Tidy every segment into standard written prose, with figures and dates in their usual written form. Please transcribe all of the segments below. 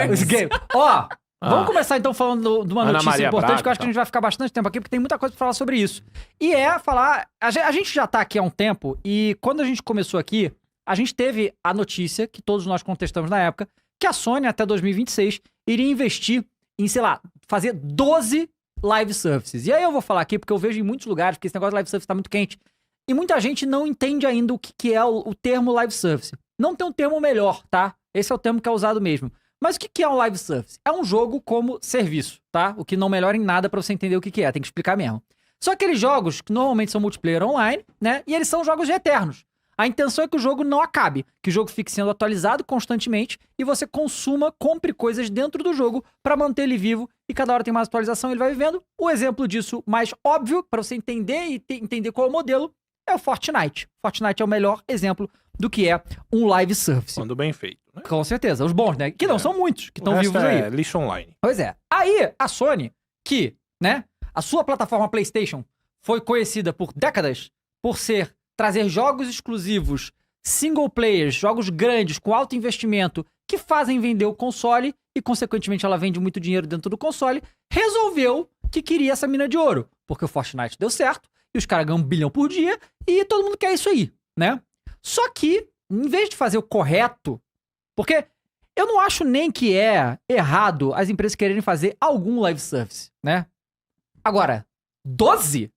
Os games. Ó, vamos começar então falando de uma Ana notícia Maria importante, Braga, que eu acho que a gente vai ficar bastante tempo aqui, porque tem muita coisa pra falar sobre isso. E é falar... A gente já tá aqui há um tempo, e quando a gente começou aqui, a gente teve a notícia, que todos nós contestamos na época, que a Sony, até 2026, iria investir em, sei lá, fazer 12 live services. E aí eu vou falar aqui, porque eu vejo em muitos lugares, porque esse negócio de live service tá muito quente, e muita gente não entende ainda o que é o termo live service. Não tem um termo melhor, tá? Esse é o termo que é usado mesmo. Mas o que é um live service? É um jogo como serviço, tá? O que não melhora em nada pra você entender o que é, tem que explicar mesmo. São aqueles jogos que normalmente são multiplayer online, né? E eles são jogos eternos. A intenção é que o jogo não acabe, que o jogo fique sendo atualizado constantemente e você compre coisas dentro do jogo pra manter ele vivo e cada hora tem mais atualização e ele vai vivendo. O exemplo disso mais óbvio, pra você entender e entender qual é o modelo, é o Fortnite. Fortnite é o melhor exemplo do que é um live service. Quando bem feito, né? Com certeza, os bons, né? Que não são muitos, que estão vivos aí. É lixo online. Pois é. Aí, a Sony, que, né, a sua plataforma PlayStation foi conhecida por décadas por trazer jogos exclusivos, single players, jogos grandes, com alto investimento, que fazem vender o console, e consequentemente ela vende muito dinheiro dentro do console, resolveu que queria essa mina de ouro. Porque o Fortnite deu certo, e os caras ganham 1 bilhão por dia, e todo mundo quer isso aí, né? Só que, em vez de fazer o correto, porque eu não acho nem que é errado as empresas quererem fazer algum live service, né? Agora, 12?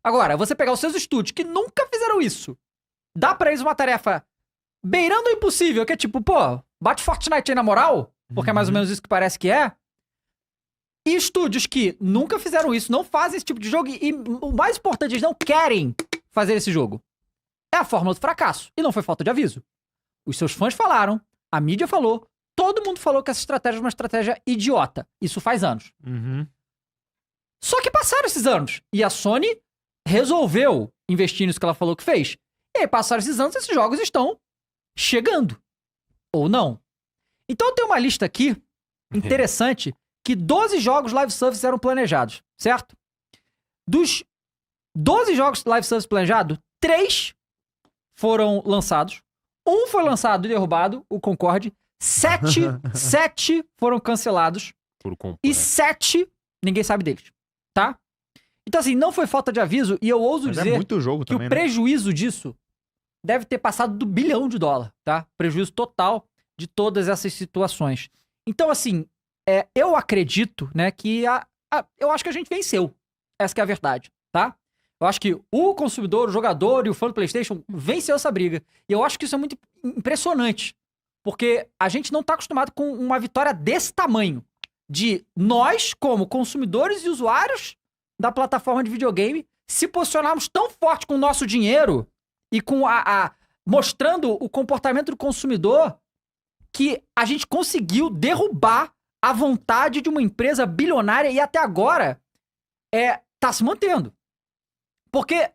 Agora, você pegar os seus estúdios que nunca fizeram isso, dá pra eles uma tarefa beirando o impossível, que é tipo, pô, bate Fortnite aí na moral, porque é mais ou menos isso que parece que é. E estúdios que nunca fizeram isso, não fazem esse tipo de jogo, e o mais importante, eles não querem fazer esse jogo. É a fórmula do fracasso, e não foi falta de aviso. Os seus fãs falaram, a mídia falou, todo mundo falou que essa estratégia é uma estratégia idiota. Isso faz anos. Só que passaram esses anos, e a Sony resolveu investir nisso que ela falou que fez. E aí passaram esses anos, esses jogos estão chegando. Ou não. Então tem uma lista aqui, interessante, que 12 jogos live service eram planejados, certo? Dos 12 jogos live service planejados, 3 foram lançados. 1 foi lançado e derrubado, o Concorde. 7 foram cancelados. E 7, ninguém sabe deles, tá? Então assim, não foi falta de aviso, e eu ouso dizer muito jogo que também, o prejuízo disso deve ter passado do $1 bilhão, tá? Prejuízo total de todas essas situações. Então assim, eu acredito, né, que eu acho que a gente venceu. Essa que é a verdade, tá? Eu acho que o consumidor, o jogador e o fã do PlayStation venceu essa briga. E eu acho que isso é muito impressionante. Porque a gente não tá acostumado com uma vitória desse tamanho. De nós, como consumidores e usuários da plataforma de videogame, se posicionarmos tão forte com o nosso dinheiro e com mostrando o comportamento do consumidor, que a gente conseguiu derrubar a vontade de uma empresa bilionária e até agora tá se mantendo. Porque,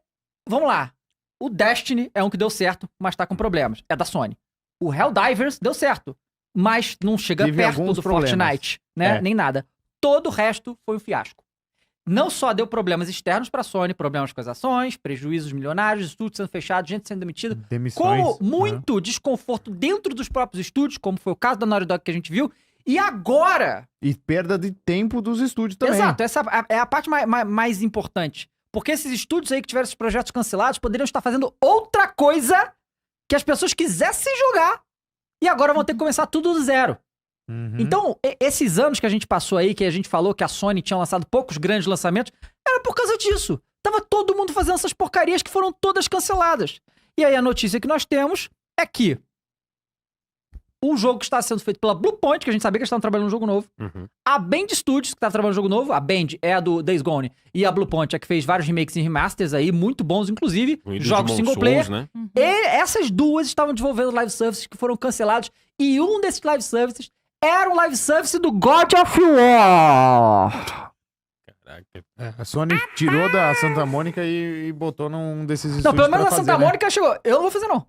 vamos lá, o Destiny é um que deu certo, mas tá com problemas. É da Sony. O Helldivers deu certo, mas não chega perto do Fortnite, né? Nem nada. Todo o resto foi um fiasco. Não só deu problemas externos pra Sony, problemas com as ações, prejuízos milionários, estúdios sendo fechados, gente sendo demitida, como muito desconforto dentro dos próprios estúdios, como foi o caso da Naughty Dog que a gente viu, e agora... E perda de tempo dos estúdios também. Exato, essa é a parte mais importante. Porque esses estúdios aí que tiveram esses projetos cancelados poderiam estar fazendo outra coisa que as pessoas quisessem jogar e agora vão ter que começar tudo do zero. Então, esses anos que a gente passou aí, que a gente falou que a Sony tinha lançado poucos grandes lançamentos, era por causa disso. Tava todo mundo fazendo essas porcarias que foram todas canceladas. E aí a notícia que nós temos é que o jogo que está sendo feito pela Bluepoint, que a gente sabia que eles estavam trabalhando um jogo novo, a Band Studios, que tá trabalhando um jogo novo, a Band é a do Days Gone, e a Bluepoint é que fez vários remakes e remasters aí, muito bons, inclusive, jogos single player. Né? E essas duas estavam desenvolvendo live services que foram cancelados, e um desses live services era um live service do God of War. Caraca. A Sony tirou da Santa Mônica e botou num desses estúdios Não, pelo menos pra a Santa fazer, Mônica chegou. Eu não vou fazer, não.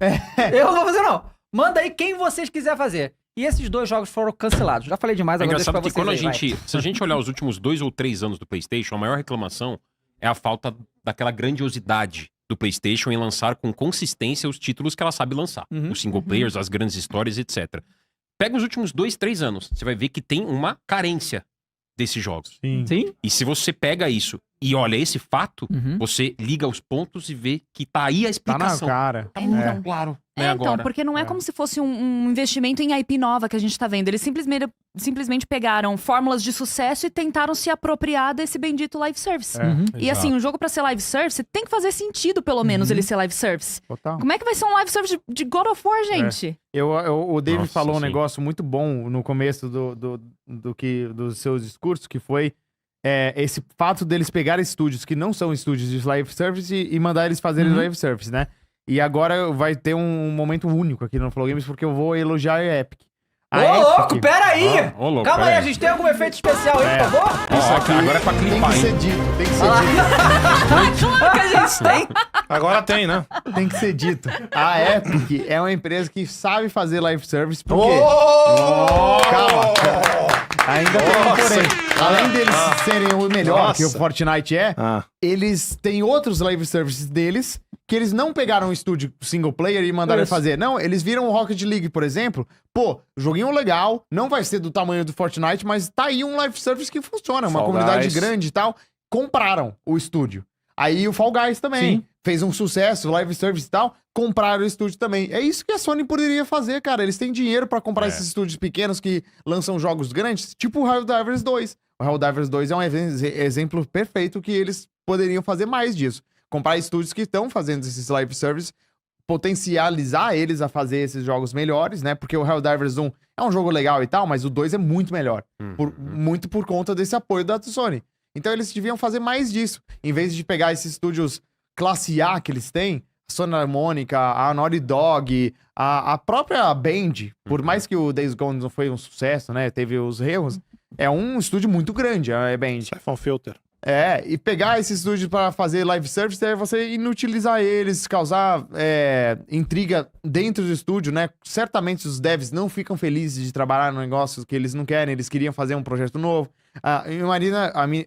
Eu não vou fazer, não. Manda aí quem vocês quiserem fazer. E esses 2 jogos foram cancelados. Já falei demais, É agora deixa pra engraçado que vocês quando aí, se a gente olhar os últimos 2 ou 3 anos do PlayStation, a maior reclamação é a falta daquela grandiosidade do PlayStation em lançar com consistência os títulos que ela sabe lançar. Os single players, as grandes histórias, etc. Pega os últimos 2, 3 anos. Você vai ver que tem uma carência desses jogos. Sim. Sim? E se você pega isso e olha esse fato, Uhum. você liga os pontos e vê que tá aí a Tá na explicação. cara. Tá Então. muito claro, né, Então, agora. porque não é, É. como se fosse um investimento em IP nova que a gente tá vendo. Eles simplesmente pegaram fórmulas de sucesso e tentaram se apropriar desse bendito live service. É, Uhum. E assim, um jogo pra ser live service tem que fazer sentido, pelo menos, ele ser live service. Total. Como é que vai ser um live service de God of War, gente? O David Nossa, falou um sim. negócio muito bom no começo dos seus discursos, que foi esse fato deles pegarem estúdios que não são estúdios de live service e mandar eles fazerem Uhum. live service, né? E agora vai ter um momento único aqui no Flow Games, porque eu vou elogiar a Epic. Ô, louco, peraí! Ô, louco, Calma aí, peraí. a gente tem algum efeito especial aí, por favor? Ó, agora é pra Tem clipar, que hein? ser dito, tem que ser Olha lá. dito. Claro que a gente tem. Agora tem, né? Tem que ser dito. A Epic é uma empresa que sabe fazer live service, porque... Calma. Ainda tem um porém. Além deles serem o melhor Nossa. que o Fortnite é, Ah, eles têm outros live services deles que eles não pegaram um estúdio single player e mandaram Isso. fazer. Não, eles viram o Rocket League, por exemplo. Pô, joguinho legal, não vai ser do tamanho do Fortnite, mas tá aí um live service que funciona, uma Fall comunidade Guys. grande e tal. Compraram o estúdio. Aí o Fall Guys também. Sim. Fez um sucesso, live service e tal. Compraram o estúdio também. É isso que a Sony poderia fazer, cara. Eles têm dinheiro pra comprar esses estúdios pequenos que lançam jogos grandes, tipo o Helldivers 2. O Helldivers 2 é um exemplo perfeito que eles poderiam fazer mais disso. Comprar estúdios que estão fazendo esses live service, potencializar eles a fazer esses jogos melhores, né? Porque o Helldivers 1 é um jogo legal e tal, mas o 2 é muito melhor. Muito por conta desse apoio da Sony. Então eles deviam fazer mais disso. Em vez de pegar esses estúdios classe A que eles têm, a Santa Mônica, a Naughty Dog, a própria Band, por mais que o Days Gone não foi um sucesso, né? Teve os erros. É um estúdio muito grande, a Band. Siphon Filter. E pegar esse estúdio para fazer live service é você inutilizar eles, causar intriga dentro do estúdio, né? Certamente os devs não ficam felizes de trabalhar no negócio que eles não querem, eles queriam fazer um projeto novo.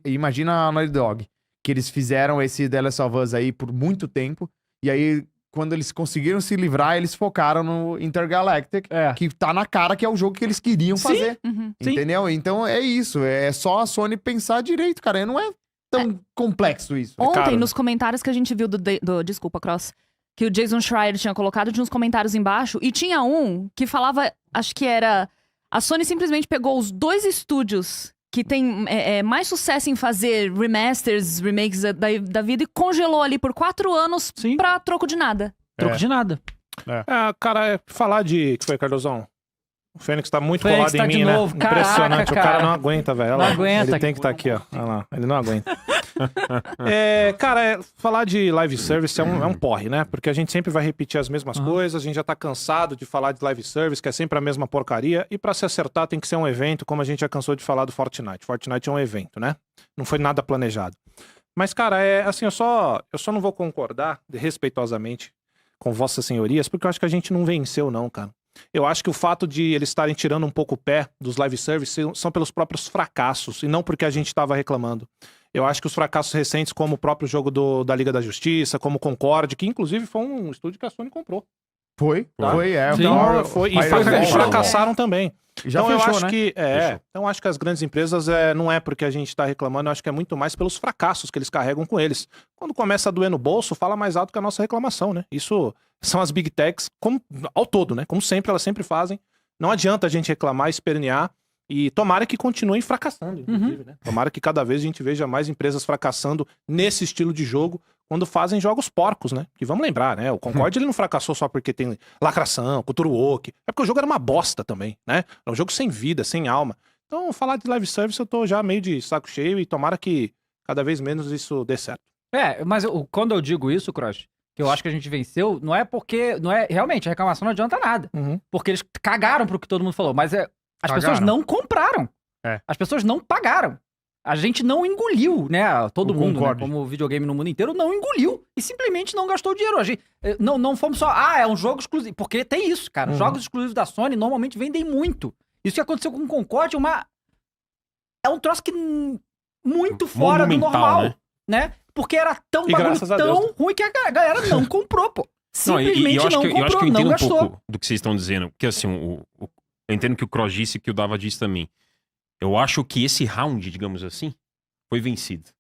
Imagina a Naughty Dog, que eles fizeram esse The Last of Us aí por muito tempo, e aí quando eles conseguiram se livrar, eles focaram no Intergalactic, que tá na cara que é o jogo que eles queriam fazer. Uhum. Sim. Entendeu? Então é isso, é só a Sony pensar direito, cara. Não é tão complexo isso. Ontem, caro, né? nos comentários que a gente viu Desculpa, Cross, que o Jason Schreier tinha colocado, tinha uns comentários embaixo, e tinha um que falava, acho que era... A Sony simplesmente pegou os dois estúdios que tem mais sucesso em fazer remasters, remakes da vida e congelou ali por 4 anos Sim. pra troco de nada. Troco de nada. Cara, falar de... que foi, Carlosão? O Fênix tá muito Fênix colado tá em de mim, novo. né? Caraca, Impressionante. O cara. cara não aguenta, velho. Olha Não lá. aguenta. Ele tem que estar aqui, ó. Olha lá. Ele não aguenta. Falar de live service é um porre, né? Porque a gente sempre vai repetir as mesmas coisas, a gente já tá cansado de falar de live service, que é sempre a mesma porcaria, e pra se acertar tem que ser um evento, como a gente já cansou de falar do Fortnite. Fortnite é um evento, né? Não foi nada planejado. Mas, cara, assim, eu só não vou concordar respeitosamente com vossas senhorias, porque eu acho que a gente não venceu, não, cara. Eu acho que o fato de eles estarem tirando um pouco o pé dos live service são pelos próprios fracassos, e não porque a gente estava reclamando. Eu acho que os fracassos recentes, como o próprio jogo da Liga da Justiça, como o Concorde, que inclusive foi um estúdio que a Sony comprou. Foi. Sim. Então, e fracassaram também. Já Então fechou, eu acho né? que então acho que as grandes empresas não é porque a gente está reclamando, eu acho que é muito mais pelos fracassos que eles carregam com eles. Quando começa a doer no bolso, fala mais alto que a nossa reclamação, né? Isso são as big techs ao todo, né? Como sempre, elas sempre fazem. Não adianta a gente reclamar, espernear e tomara que continuem fracassando, inclusive, né? Tomara que cada vez a gente veja mais empresas fracassando nesse estilo de jogo quando fazem jogos porcos, né? Que vamos lembrar, né? O Concorde ele não fracassou só porque tem lacração, cultura woke. É porque o jogo era uma bosta também, né? Era um jogo sem vida, sem alma. Então, falar de live service eu tô já meio de saco cheio e tomara que cada vez menos isso dê certo. Mas quando eu digo isso, Cross, que eu acho que a gente venceu, não é porque... Não é, realmente, a reclamação não adianta nada. Porque eles cagaram pro que todo mundo falou. Mas as pessoas não compraram. As pessoas não pagaram. A gente não engoliu, né? Todo Eu mundo, né, concordo. como videogame no mundo inteiro, não engoliu. E simplesmente não gastou dinheiro. A gente, não fomos só... é um jogo exclusivo. Porque tem isso, cara. Jogos exclusivos da Sony normalmente vendem muito. Isso que aconteceu com o Concorde é um troço que muito fora do Monumental, normal, né? Porque era tão E bagulho graças a Deus, tão ruim que a galera não comprou, pô. Não, Simplesmente eu acho não que, eu acho que comprou, eu não entendo um gastou. pouco do que vocês estão dizendo. Porque assim, Eu entendo que o Cross disse que o Dava disse também. Eu acho que esse round, digamos assim, foi vencido.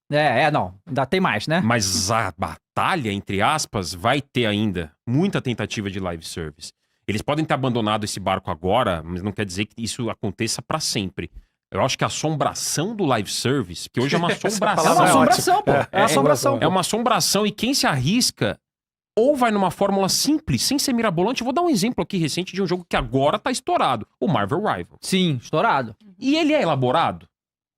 Não. Ainda tem mais, né? Mas a batalha, entre aspas, vai ter ainda muita tentativa de live service. Eles podem ter abandonado esse barco agora, mas não quer dizer que isso aconteça pra sempre. Eu acho que a assombração do live service, que hoje é uma É assombração. uma assombração, pô. É uma assombração. É uma assombração e quem se arrisca ou vai numa fórmula simples, sem ser mirabolante. Eu vou dar um exemplo aqui recente de um jogo que agora tá estourado. O Marvel Rivals. Sim, estourado. E ele é elaborado?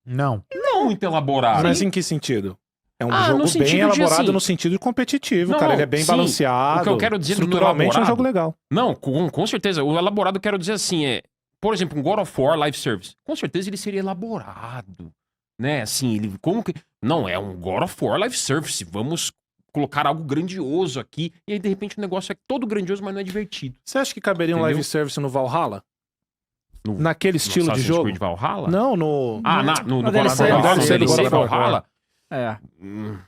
Não. Não muito elaborado. Mas em que sentido? É um no jogo sentido bem de, elaborado assim, no sentido de competitivo, Não, cara. Ele é bem sim. balanceado. O que eu quero dizer do estruturalmente é um elaborado- jogo legal. Não, com certeza. O elaborado, eu quero dizer assim, por exemplo, um God of War Live Service. Com certeza ele seria elaborado, né? Assim, ele como que... Não, é um God of War Live Service. Vamos colocar algo grandioso aqui. E aí, de repente, o negócio é todo grandioso, mas não é divertido. Você acha que caberia um Entendeu? live service no Valhalla? No- Naquele estilo de Assassin's jogo? Creed Valhalla? Não, no... No No God of DLC, War, no no DLC DLC, Valhalla? É. Hum,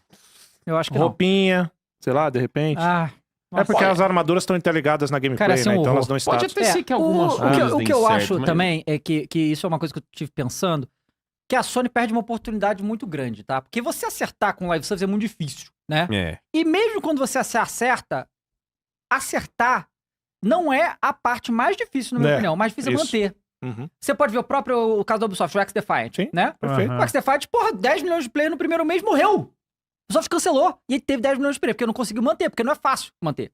Eu acho que não. Roupinha, sei lá, de repente. Ah, É porque olha. as armaduras estão interligadas na gameplay, Cara, esse é né? um Então elas horror. dão Pode status. até ser que algumas o coisas que deem eu certo, acho mas- também é que isso é uma coisa que eu tive pensando, que a Sony perde uma oportunidade muito grande, tá? Porque você acertar com live service é muito difícil, né? É. E mesmo quando você acerta, acertar não é a parte mais difícil, na minha É, opinião. Mais difícil é isso. manter. Uhum. Você pode ver o próprio caso do Ubisoft, o X-Defiant, Sim. né? Perfeito. O X-Defiant, porra, 10 milhões de players no primeiro mês, morreu. O Ubisoft cancelou. E ele teve 10 milhões de players, porque não conseguiu manter, porque não é fácil manter.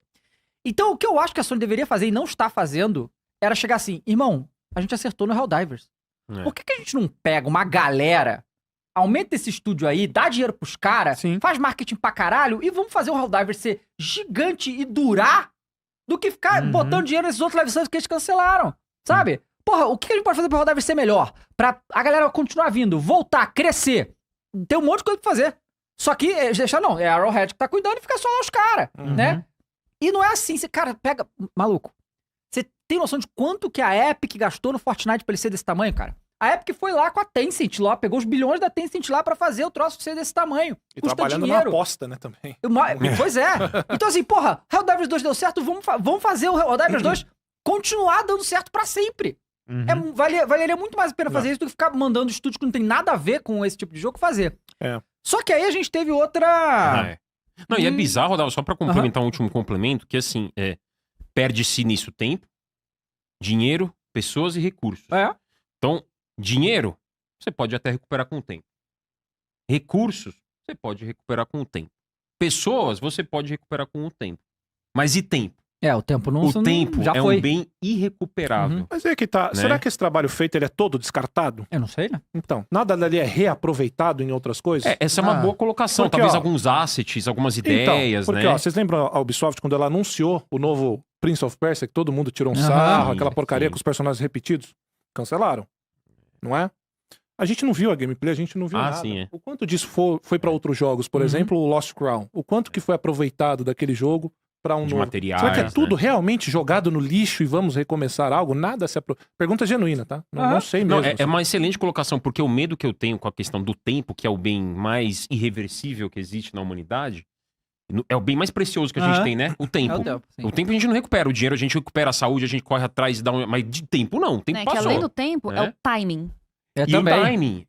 Então, o que eu acho que a Sony deveria fazer e não está fazendo, era chegar assim, irmão, a gente acertou no Helldivers. É. Por que a gente não pega uma galera, aumenta esse estúdio aí, dá dinheiro pros caras, Sim. faz marketing pra caralho e vamos fazer o Helldivers ser gigante e durar do que ficar Uhum. botando dinheiro nesses outros live services que eles cancelaram, sabe? Porra, o que a gente pode fazer pro Helldivers ser melhor? Pra a galera continuar vindo, voltar, crescer. Tem um monte de coisa pra fazer. Só que, deixar não, é a Arrowhead que tá cuidando e fica só lá os caras, né? E não é assim, você, cara, pega... Maluco, você tem noção de quanto que a Epic gastou no Fortnite pra ele ser desse tamanho, cara? A Epic foi lá com a Tencent lá, pegou os bilhões da Tencent lá pra fazer o troço ser desse tamanho. E Custa trabalhando dinheiro. na aposta, né, também. Pois é. Então assim, porra, Helldivers 2 deu certo, vamos fazer o Helldivers 2 continuar dando certo pra sempre. Uhum. Valeria muito mais a pena fazer isso do que ficar mandando estúdios que não tem nada a ver com esse tipo de jogo fazer. É. Só que aí a gente teve outra... É. Não, e é bizarro, Dava, só pra complementar um último complemento, que assim, perde-se nisso tempo, dinheiro, pessoas e recursos. É. Então, dinheiro, você pode até recuperar com o tempo. Recursos, você pode recuperar com o tempo. Pessoas, você pode recuperar com o tempo. Mas e tempo? O tempo não... O tempo já é foi. um bem irrecuperável. Mas é que tá. Né? Será que esse trabalho feito ele é todo descartado? Eu não sei, né? Então, nada dali é reaproveitado em outras coisas? Essa é uma boa colocação. Porque, Talvez ó, alguns assets, algumas ideias, porque, né? ó, vocês lembram a Ubisoft quando ela anunciou o novo Prince of Persia, que todo mundo tirou um Aham. sarro, Sim, aquela porcaria sim. com os personagens repetidos? Cancelaram. Não é? A gente não viu a gameplay, a gente não viu nada. Sim, é. O quanto disso foi pra outros jogos? Por Uhum. exemplo, o Lost Crown. O quanto que foi aproveitado daquele jogo pra um De novo? materiais, Será que é né? tudo realmente jogado no lixo e vamos recomeçar algo? Nada se Pergunta genuína, tá? Não sei Não, mesmo. é uma excelente colocação, porque o medo que eu tenho com a questão do tempo, que é o bem mais irreversível que existe na humanidade, é o bem mais precioso que a gente Aham. tem, né? O tempo. É o tempo, sim. O tempo a gente não recupera, o dinheiro a gente recupera, a saúde a gente corre atrás e dá um... Mas de tempo não, o tempo Né, que passou. além do tempo, é né? o timing.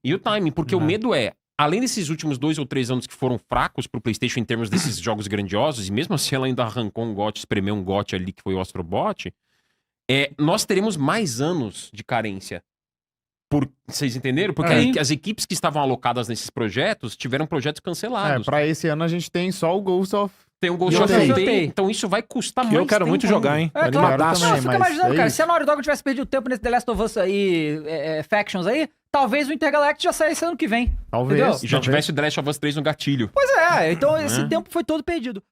E o timing, porque o medo além desses últimos 2 ou 3 anos que foram fracos pro PlayStation em termos desses jogos grandiosos, e mesmo assim ela ainda arrancou um GOT, espremeu um GOT ali que foi o Astrobot, nós teremos mais anos de carência. Vocês entenderam? Porque as equipes que estavam alocadas nesses projetos tiveram projetos cancelados. Pra esse ano a gente tem só o Ghost of... Tem um Ghost Eu of sei. Tsushima, então isso vai custar Que mais eu quero tempo muito jogar, ainda. hein? É, claro. Animadaço. também, Não, fica mas imaginando, é cara. isso. Se a Naughty Dog tivesse perdido tempo nesse The Last of Us aí, Factions aí, talvez o Intergalactic já saísse ano que vem. Talvez. Entendeu? E já tivesse o The Last of Us 3 no gatilho. Pois é, então esse tempo foi todo perdido.